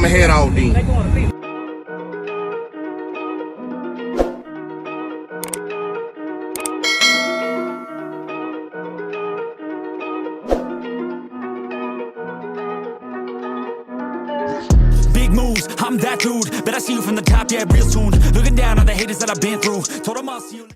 I'ma head out then. Big moves, I'm that dude. Bet I see you from the top, yeah, real soon. Looking down on the haters that I've been through. Told them I'll see you.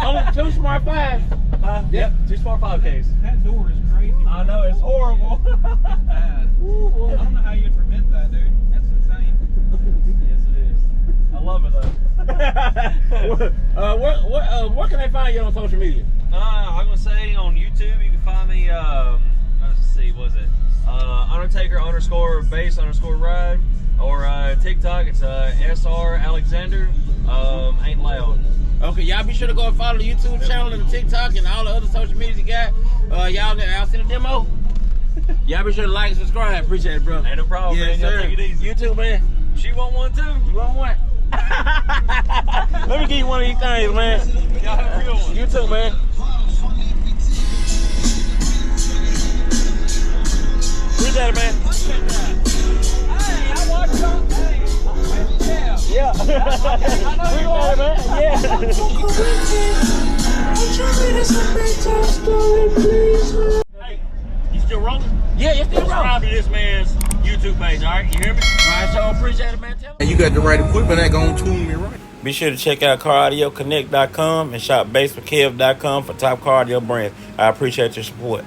Only 2 smart 5s. Yep, 2 smart 5Ks. That door is crazy. I know, it's horrible. It's bad. I don't know how you permit that, dude. That's insane. Yes, it is. I love it though. Where can they find you on social media? I'm gonna say on YouTube you can find me. Let's see, was it Undertaker _bass_ride, or TikTok it's SR Alexander. Ain't loud. Okay, y'all be sure to go and follow the YouTube channel and the TikTok and all the other social media you got. Y'all see the demo? Y'all be sure to like and subscribe. Appreciate it, bro. Ain't no problem, yes, man. Sir. Take it easy. You too, man. She want one too? You want one? Let me give you one of these things, man. Y'all have a good one. You too, man. Appreciate it, man. Hey, I watched y'all. Yeah. I know you are, man. Yeah. Hey, you still rolling? Yeah, it's still rolling. Subscribe to this man's YouTube page. Alright, you hear me? Alright, so appreciate it, man. And you got the right equipment that gonna tune me right. Be sure to check out CarAudioConnect.com and shop BASSWITHKEV.com for top car audio brands. I appreciate your support.